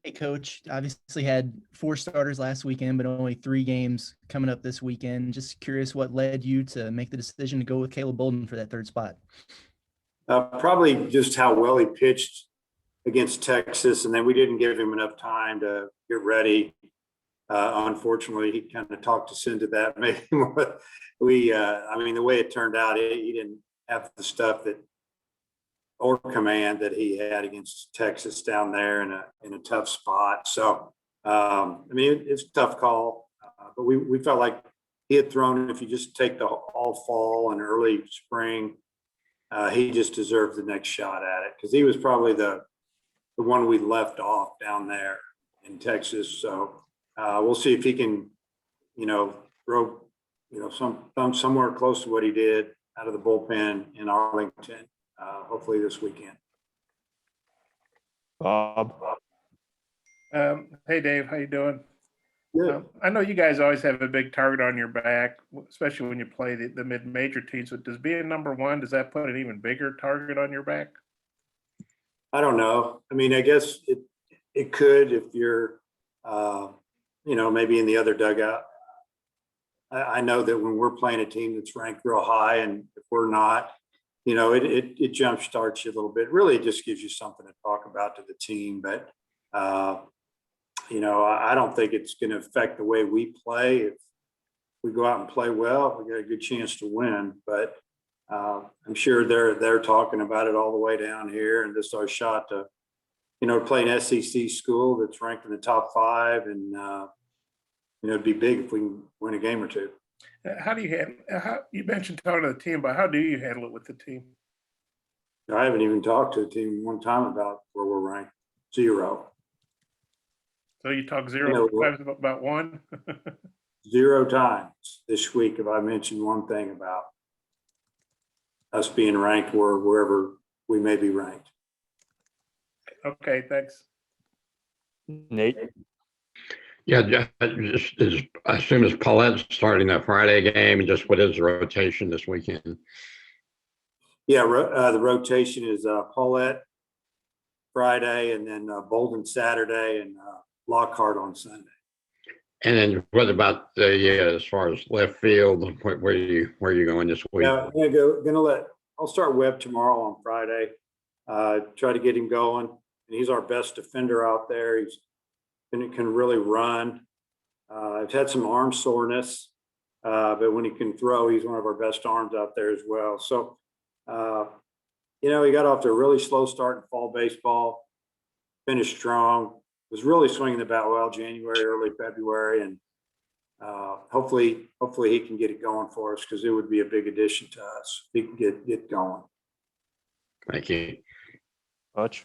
Hey, Coach. Obviously had four starters last weekend, but only three games coming up this weekend. Just curious what led you to make the decision to go with Caleb Bolden for that third spot. Probably just how well he pitched against Texas, and then we didn't give him enough time to get ready. Unfortunately, he kind of talked us into that. Maybe I mean, the way it turned out, he didn't have the stuff that or command that he had against Texas down there in a tough spot. So, I mean, it's a tough call, but we felt like he had thrown. If you just take the all fall and early spring, he just deserved the next shot at it because he was probably the one we left off down there in Texas. So we'll see if he can, throw, somewhere close to what he did out of the bullpen in Arlington, hopefully this weekend. Bob. Hey, Dave, how you doing? Good. I know you guys always have a big target on your back, especially when you play the mid-major teams. But does being number one, does that put an even bigger target on your back? I don't know. I mean, I guess it could if you're, maybe in the other dugout. I know that when we're playing a team that's ranked real high, and if we're not, it jump starts you a little bit. Really, it just gives you something to talk about to the team. But I don't think it's going to affect the way we play. If we go out and play well, we got a good chance to win. But I'm sure they're talking about it all the way down here, and this is our shot to, play an SEC school that's ranked in the top 5, and it'd be big if we can win a game or two. How do you handle? You mentioned talking to the team, but how do you handle it with the team? I haven't even talked to the team one time about where we're ranked. 0. So you talk 0 times about 1? 0 times this week have I mentioned one thing about us being ranked or wherever we may be ranked. Okay, thanks. Nate. Yeah, I assume it's Paulette starting that Friday game, and just what is the rotation this weekend? Yeah, the rotation is Paulette Friday, and then Bolden Saturday, and Lockhart on Sunday. And then what about the as far as left field? Where are you going this week? Yeah, I'll start Webb tomorrow on Friday. Try to get him going. And he's our best defender out there. He can really run. I've had some arm soreness, but when he can throw, he's one of our best arms out there as well. So, he got off to a really slow start in fall baseball, finished strong, was really swinging the bat well January, early February, and hopefully he can get it going for us, because it would be a big addition to us if he can get going. Thank you. Butch.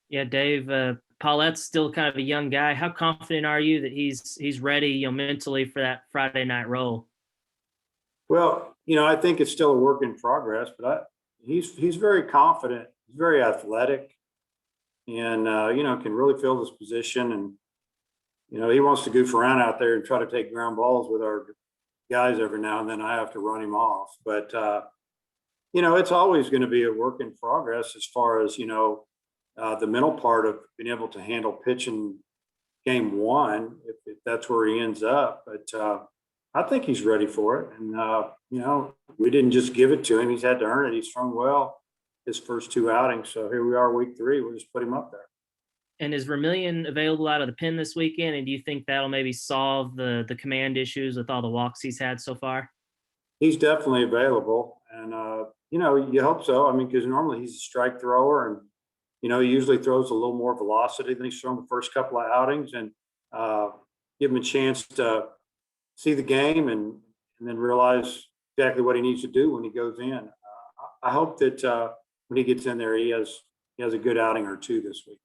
Yeah, Dave, Paulette's still kind of a young guy. How confident are you that he's ready, mentally for that Friday night role? Well, I think it's still a work in progress, but he's very confident. He's very athletic, and can really fill this position. And he wants to goof around out there and try to take ground balls with our guys every now and then. I have to run him off, but it's always going to be a work in progress as far as the mental part of being able to handle pitching game 1, if that's where he ends up. But I think he's ready for it. And, we didn't just give it to him. He's had to earn it. He's thrown well his first 2 outings. So here we are, week 3. We'll just put him up there. And is Vermillion available out of the pen this weekend? And do you think that'll maybe solve the command issues with all the walks he's had so far? He's definitely available. And, you hope so. I mean, because normally he's a strike thrower, and he usually throws a little more velocity than he's thrown the first couple of outings, and give him a chance to see the game and then realize exactly what he needs to do when he goes in. I hope that when he gets in there, he has a good outing or 2 this week.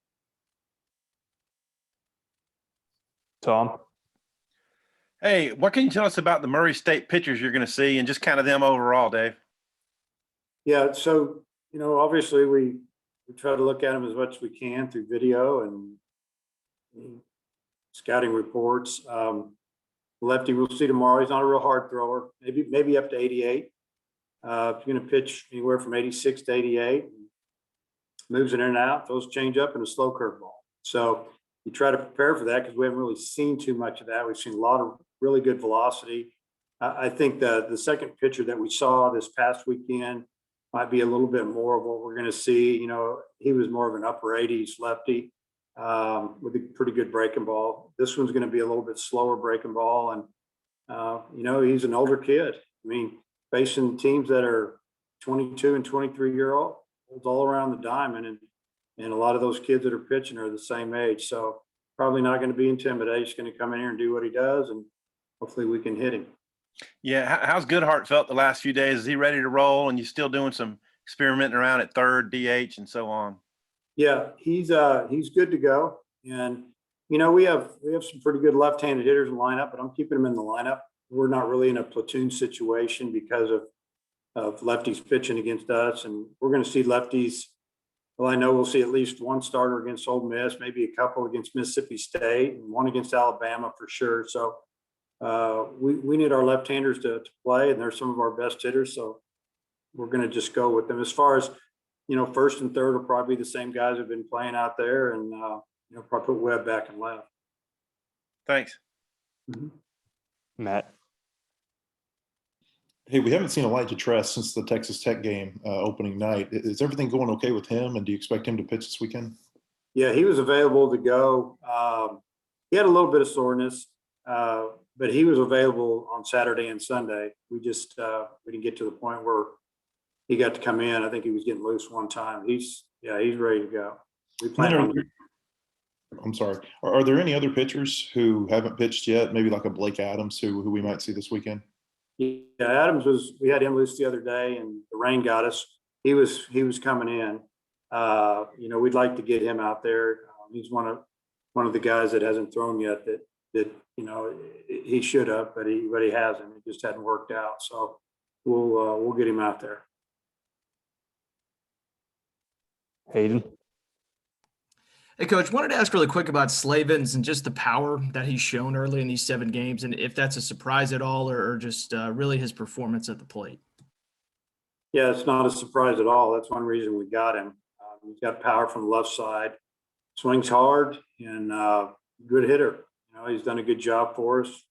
Tom. Hey, what can you tell us about the Murray State pitchers you're going to see, and just kind of them overall, Dave? Yeah, so obviously we try to look at them as much as we can through video and scouting reports. Lefty we'll see tomorrow. He's not a real hard thrower, maybe up to 88. He's going to pitch anywhere from 86 to 88. Moves it in and out, throws change up and a slow curveball. So you try to prepare for that because we haven't really seen too much of that. We've seen a lot of really good velocity. I think the second pitcher that we saw this past weekend might be a little bit more of what we're going to see. You know, he was more of an upper 80s lefty with a pretty good breaking ball. This one's going to be a little bit slower breaking ball. And, you know, he's an older kid. I mean, facing teams that are 22 and 23-year-olds all around the diamond. And a lot of those kids that are pitching are the same age. So probably not going to be intimidated. He's going to come in here and do what he does. And hopefully we can hit him. Yeah. How's Goodhart felt the last few days? Is he ready to roll? And you still doing some experimenting around at third, DH, and so on? Yeah, he's good to go. And, you know, we have some pretty good left-handed hitters in the lineup, but I'm keeping them in the lineup. We're not really in a platoon situation because of lefties pitching against us. And we're going to see lefties. Well, I know we'll see at least one starter against Ole Miss, maybe a couple against Mississippi State, and one against Alabama for sure. So we need our left-handers to play, and they're some of our best hitters. So we're going to just go with them. As far as, you know, first and third will probably be the same guys who've been playing out there, and you know, probably put Webb back and left. Thanks. Matt. Hey, we haven't seen Elijah Tress since the Texas Tech game opening night. Is everything going okay with him, and do you expect him to pitch this weekend? Yeah, he was available to go. He had a little bit of soreness, but he was available on Saturday and Sunday. We just we didn't get to the point where he got to come in. I think he was getting loose one time. He's ready to go. We plan on. I'm sorry. Are there any other pitchers who haven't pitched yet? Maybe like a Blake Adams who we might see this weekend? Yeah, Adams we had him loose the other day, and the rain got us. He was coming in. You know, we'd like to get him out there. He's one of the guys that hasn't thrown yet. That you know he should have, but he hasn't. It just hadn't worked out. So we'll get him out there. Hayden. Hey, Coach, wanted to ask really quick about Slavens and just the power that he's shown early in these 7 games, and if that's a surprise at all or just really his performance at the plate. Yeah, it's not a surprise at all. That's one reason we got him. He's got power from the left side, swings hard, and good hitter. You know, he's done a good job for us.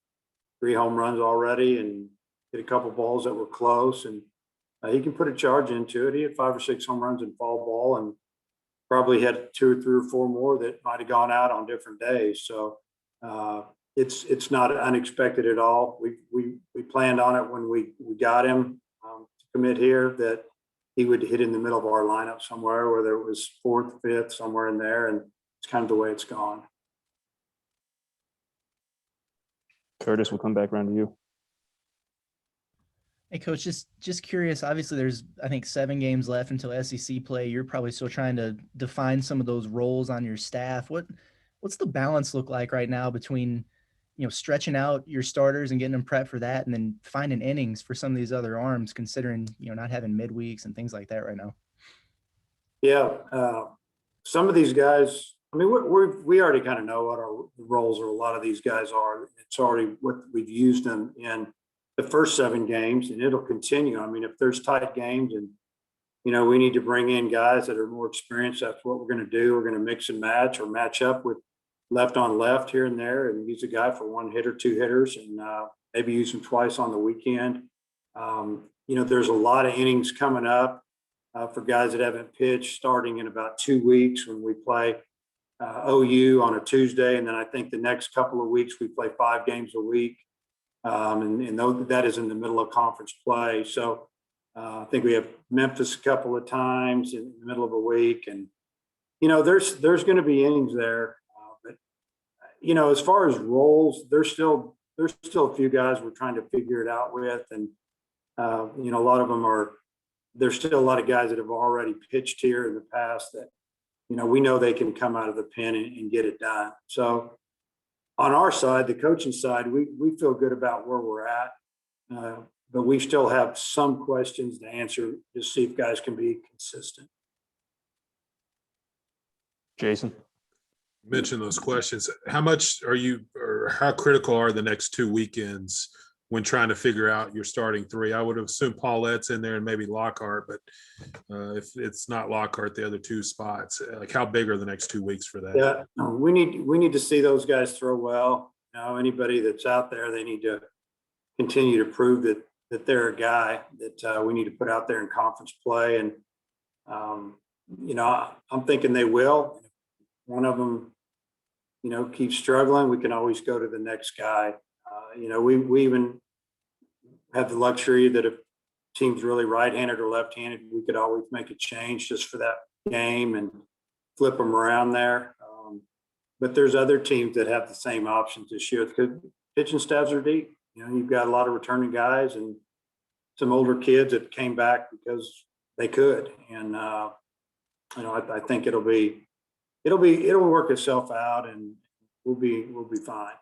3 home runs already, and hit a couple balls that were close, and he can put a charge into it. He had 5 or 6 home runs in fall ball, and probably had 2 or 3 or 4 more that might have gone out on different days. So it's not unexpected at all. We planned on it when we got him to commit here that he would hit in the middle of our lineup somewhere, whether it was 4th, 5th, somewhere in there, and it's kind of the way it's gone. Curtis, we'll come back around to you. Hey, Coach, just curious. Obviously, there's, I think, 7 games left until SEC play. You're probably still trying to define some of those roles on your staff. What's the balance look like right now between, you know, stretching out your starters and getting them prepped for that, and then finding innings for some of these other arms, considering, you know, not having midweeks and things like that right now? Yeah, some of these guys. I mean, we already kind of know what our roles or a lot of these guys are. It's already what we've used them in the first 7 games, and it'll continue. I mean, if there's tight games and, you know, we need to bring in guys that are more experienced, that's what we're going to do. We're going to mix and match or match up with left on left here and there, and use a guy for 1 hitter, 2 hitters, and maybe use him twice on the weekend. You know, there's a lot of innings coming up for guys that haven't pitched starting in about 2 weeks when we play OU on a Tuesday. And then I think the next couple of weeks we play 5 games a week. And that is in the middle of conference play. So I think we have Memphis a couple of times in the middle of a week, and you know there's going to be innings there. But you know, as far as roles, there's still a few guys we're trying to figure it out with, and you know, a lot of them are. There's still a lot of guys that have already pitched here in the past that, you know, we know they can come out of the pen and get it done. So on our side, the coaching side, we feel good about where we're at, but we still have some questions to answer to see if guys can be consistent. Jason. Mention those questions. How much are you, or how critical are the next 2 weekends when trying to figure out your starting three? I would have assumed Paulette's in there and maybe Lockhart, but if it's not Lockhart, the other two spots, like how big are the next 2 weeks for that? Yeah, no, we need to see those guys throw well. Now, anybody that's out there, they need to continue to prove that they're a guy that we need to put out there in conference play. And, I'm thinking they will. One of them, keeps struggling, we can always go to the next guy. We even have the luxury that if team's really right-handed or left-handed, we could always make a change just for that game and flip them around there. But there's other teams that have the same options this year because pitching staffs are deep. You've got a lot of returning guys and some older kids that came back because they could. And, I think it'll work itself out and we'll be fine.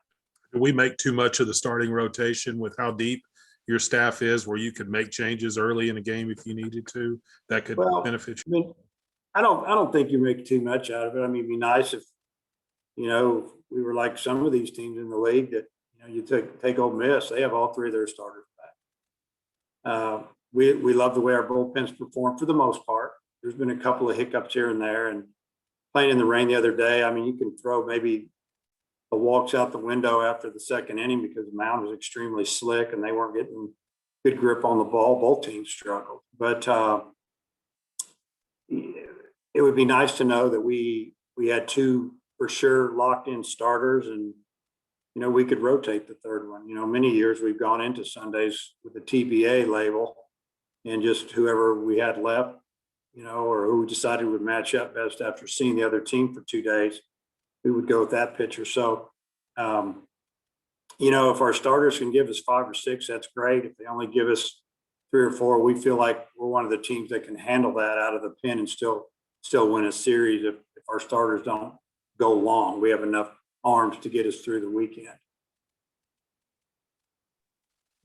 Do we make too much of the starting rotation with how deep your staff is where you could make changes early in a game if you needed to? That could benefit you. I mean, I don't think you make too much out of it. I mean, it'd be nice if, we were like some of these teams in the league that, you take Ole Miss, they have all three of their starters back. We love the way our bullpens perform for the most part. There's been a couple of hiccups here and there, and playing in the rain the other day, I mean, you can throw maybe the walks out the window after the second inning because the mound was extremely slick and they weren't getting good grip on the ball. Both teams struggled, but it would be nice to know that we had two for sure locked in starters, and we could rotate the third one. Many years we've gone into Sundays with the TBA label and just whoever we had left, or who decided would match up best after seeing the other team for 2 days, we would go with that pitcher. So, if our starters can give us 5 or 6, that's great. If they only give us 3 or 4, we feel like we're one of the teams that can handle that out of the pen and still win a series. If our starters don't go long, we have enough arms to get us through the weekend.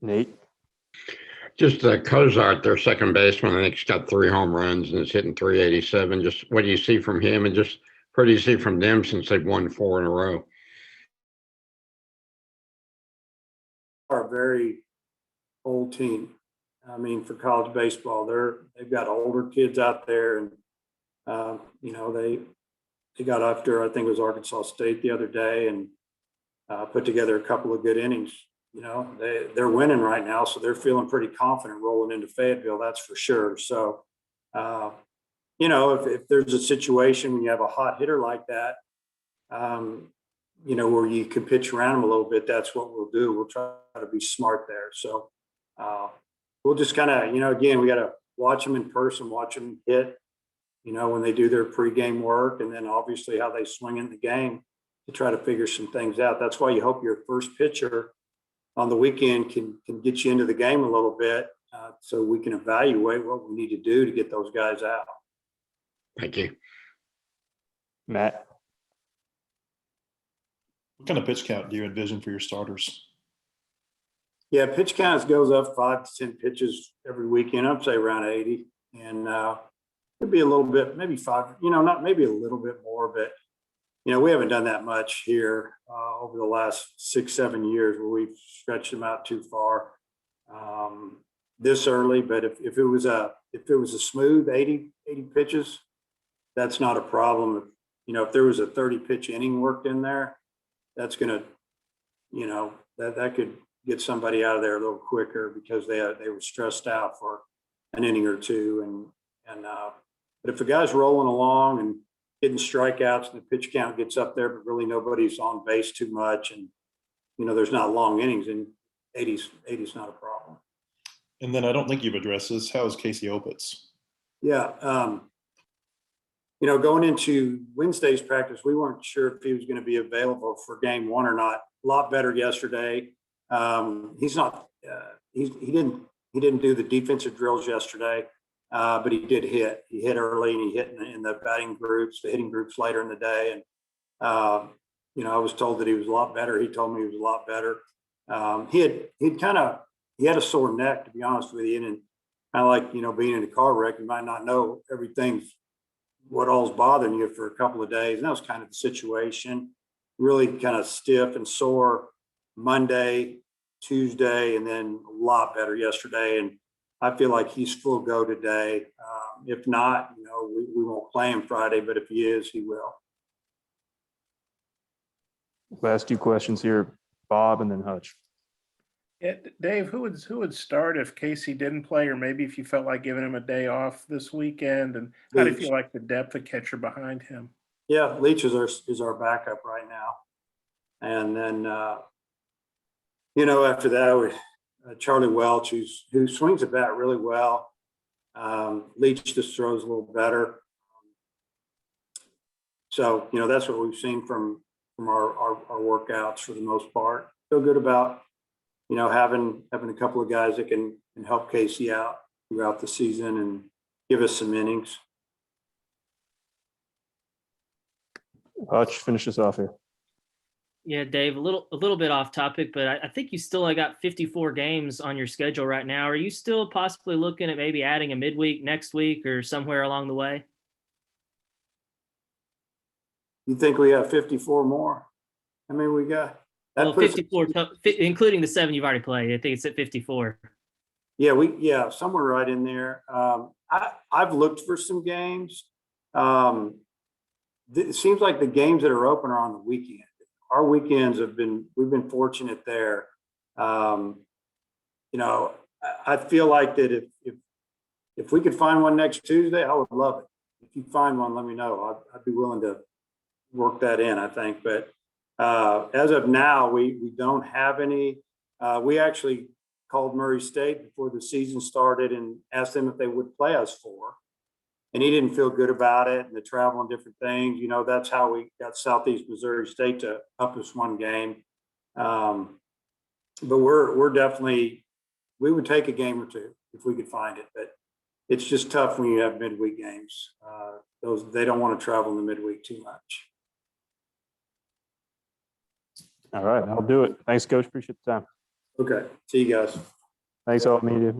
Nate? Just Cozart, their second baseman, I think he's got 3 home runs and is hitting 387. Just what do you see from him, and just what do you see from them since they've won 4 in a row? Are a very old team. I mean, for college baseball, they've got older kids out there, and they got after, I think it was Arkansas State the other day, and put together a couple of good innings. They're winning right now, so they're feeling pretty confident rolling into Fayetteville. That's for sure. So, if there's a situation when you have a hot hitter like that, where you can pitch around them a little bit, that's what we'll do. We'll try to be smart there. So, we'll just kind of, again, we got to watch them in person, watch them hit, when they do their pregame work, and then obviously how they swing in the game to try to figure some things out. That's why you hope your first pitcher on the weekend can get you into the game a little bit, so we can evaluate what we need to do to get those guys out. Thank you. Matt? What kind of pitch count do you envision for your starters? Yeah, pitch count goes up 5 to 10 pitches every weekend. I'd say around 80, and could be a little bit, maybe 5. Not maybe a little bit more, but we haven't done that much here over the last 6-7 years where we've stretched them out too far this early. But if it was a smooth 80 pitches, that's not a problem. If there was a 30 pitch inning worked in there, that's gonna, that could get somebody out of there a little quicker because they were stressed out for an inning or two. But if a guy's rolling along and getting strikeouts and the pitch count gets up there, but really nobody's on base too much, and there's not long innings, and 80's not a problem. And then I don't think you've addressed this. How is Casey Opitz? Yeah, going into Wednesday's practice, we weren't sure if he was going to be available for game 1 or not. A lot better yesterday. He's not. He didn't do the defensive drills yesterday. But he did hit. He hit early, and he hit in the batting groups, the hitting groups later in the day. And, I was told that he was a lot better. He told me he was a lot better. He had a sore neck, to be honest with you. And kind of like, being in a car wreck, you might not know everything's what all's bothering you for a couple of days. And that was kind of the situation. Really kind of stiff and sore Monday, Tuesday and then a lot better yesterday. And I feel like he's full go today. If not, we won't play him Friday, but if he is, he will. Last two questions here, Bob and then Hutch. Yeah, Dave, who would start if Casey didn't play, or maybe if you felt like giving him a day off this weekend? And how do you Leach. feel like the depth of catcher behind him? Yeah, Leach is our backup right now. And then, after that, Charlie Welch, who swings the bat really well. Leach just throws a little better. So, that's what we've seen from our workouts for the most part. Feel good about, having a couple of guys that can help Casey out throughout the season and give us some innings. Hutch, finish us off here. Yeah, Dave, a little bit off topic, but I think you still got 54 games on your schedule right now. Are you still possibly looking at maybe adding a midweek next week or somewhere along the way? You think we have 54 more? I mean, we got that. Well, 54, including the 7 you've already played. I think it's at 54. Yeah, somewhere right in there. I've looked for some games. It seems like the games that are open are on the weekend. Our weekends we've been fortunate there. I feel like that if we could find one next Tuesday, I would love it. If you find one, let me know. I'd be willing to work that in, I think. But as of now, we don't have any. We actually called Murray State before the season started and asked them if they would play us 4. And he didn't feel good about it and the travel and different things. That's how we got Southeast Missouri State to up us 1 game. But we're definitely, we would take a game or 2 if we could find it. But it's just tough when you have midweek games. They don't want to travel in the midweek too much. All right, I'll do it. Thanks, Coach. Appreciate the time. Okay. See you guys. Thanks, all media.